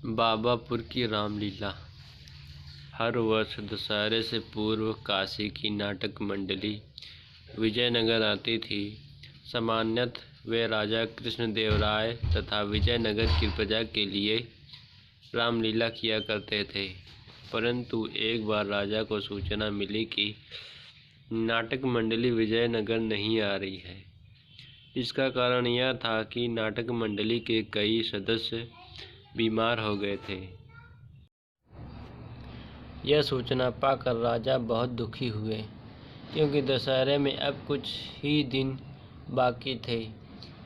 बाबापुर की रामलीला। हर वर्ष दशहरे से पूर्व काशी की नाटक मंडली विजयनगर आती थी। सामान्यतः वे राजा कृष्णदेवराय तथा विजयनगर की प्रजा के लिए रामलीला किया करते थे। परंतु एक बार राजा को सूचना मिली कि नाटक मंडली विजयनगर नहीं आ रही है। इसका कारण यह था कि नाटक मंडली के कई सदस्य बीमार हो गए थे। यह सूचना पाकर राजा बहुत दुखी हुए, क्योंकि दशहरे में अब कुछ ही दिन बाकी थे।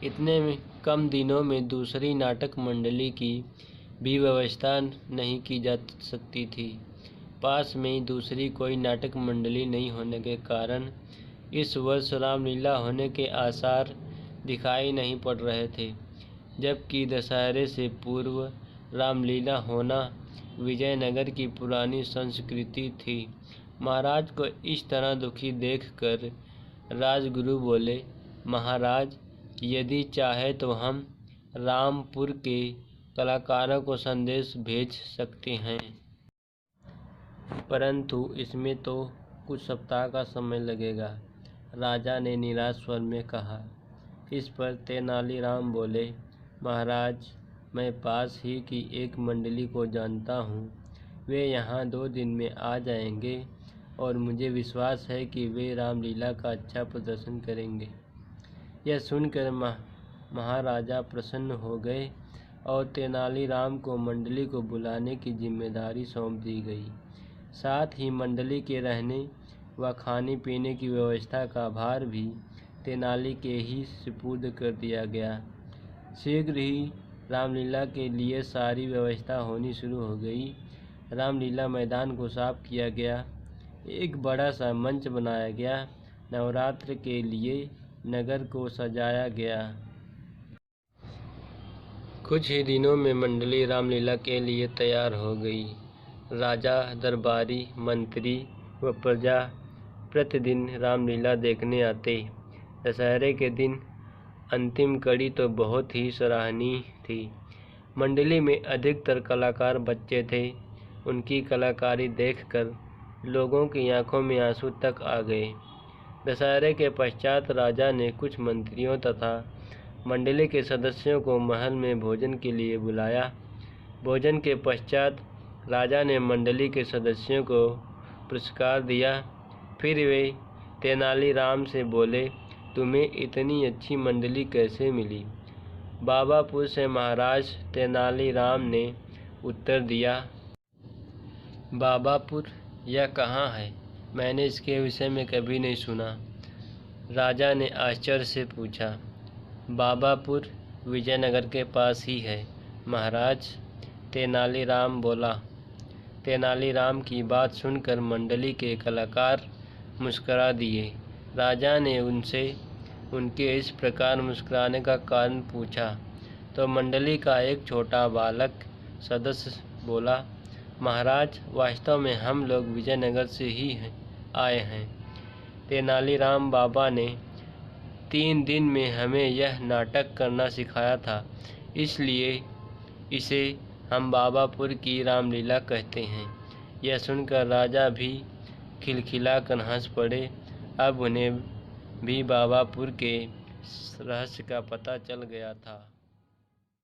इतने में कम दिनों में दूसरी नाटक मंडली की भी व्यवस्था नहीं की जा सकती थी। पास में ही दूसरी कोई नाटक मंडली नहीं होने के कारण इस वर्ष रामलीला होने के आसार दिखाई नहीं पड़ रहे थे, जबकि दशहरे से पूर्व रामलीला होना विजयनगर की पुरानी संस्कृति थी। महाराज को इस तरह दुखी देखकर राजगुरु बोले, महाराज, यदि चाहे तो हम रामपुर के कलाकारों को संदेश भेज सकते हैं, परंतु इसमें तो कुछ सप्ताह का समय लगेगा। राजा ने निराश स्वर में कहा। इस पर तेनालीराम बोले, महाराज, मैं पास ही की एक मंडली को जानता हूँ। वे यहाँ 2 दिन में आ जाएंगे और मुझे विश्वास है कि वे रामलीला का अच्छा प्रदर्शन करेंगे। यह सुनकर महाराजा प्रसन्न हो गए और तेनालीराम को मंडली को बुलाने की जिम्मेदारी सौंप दी गई। साथ ही मंडली के रहने व खाने पीने की व्यवस्था का भार भी तेनाली के ही सुपुर्द कर दिया गया। शीघ्र ही रामलीला के लिए सारी व्यवस्था होनी शुरू हो गई। रामलीला मैदान को साफ किया गया, एक बड़ा सा मंच बनाया गया, नवरात्र के लिए नगर को सजाया गया। कुछ ही दिनों में मंडली रामलीला के लिए तैयार हो गई। राजा, दरबारी, मंत्री व प्रजा प्रतिदिन रामलीला देखने आते। दशहरे के दिन अंतिम कड़ी तो बहुत ही सराहनीय थी। मंडली में अधिकतर कलाकार बच्चे थे। उनकी कलाकारी देखकर लोगों की आंखों में आंसू तक आ गए। दशहरे के पश्चात राजा ने कुछ मंत्रियों तथा मंडली के सदस्यों को महल में भोजन के लिए बुलाया। भोजन के पश्चात राजा ने मंडली के सदस्यों को पुरस्कार दिया। फिर वे तेनालीराम से बोले, तुम्हें इतनी अच्छी मंडली कैसे मिली? बाबापुर से महाराज, तेनालीराम ने उत्तर दिया। बाबापुर यह कहाँ है? मैंने इसके विषय में कभी नहीं सुना। राजा ने आश्चर्य से पूछा। बाबापुर विजयनगर के पास ही है महाराज, तेनालीराम बोला। तेनालीराम की बात सुनकर मंडली के कलाकार मुस्करा दिए। राजा ने उनसे उनके इस प्रकार मुस्कुराने का कारण पूछा तो मंडली का एक छोटा बालक सदस्य बोला, महाराज, वास्तव में हम लोग विजयनगर से ही आए हैं। तेनालीराम बाबा ने 3 दिन में हमें यह नाटक करना सिखाया था, इसलिए इसे हम बाबापुर की रामलीला कहते हैं। यह सुनकर राजा भी खिलखिलाकर हंस पड़े। अब उन्हें भी बाबापुर के रहस्य का पता चल गया था।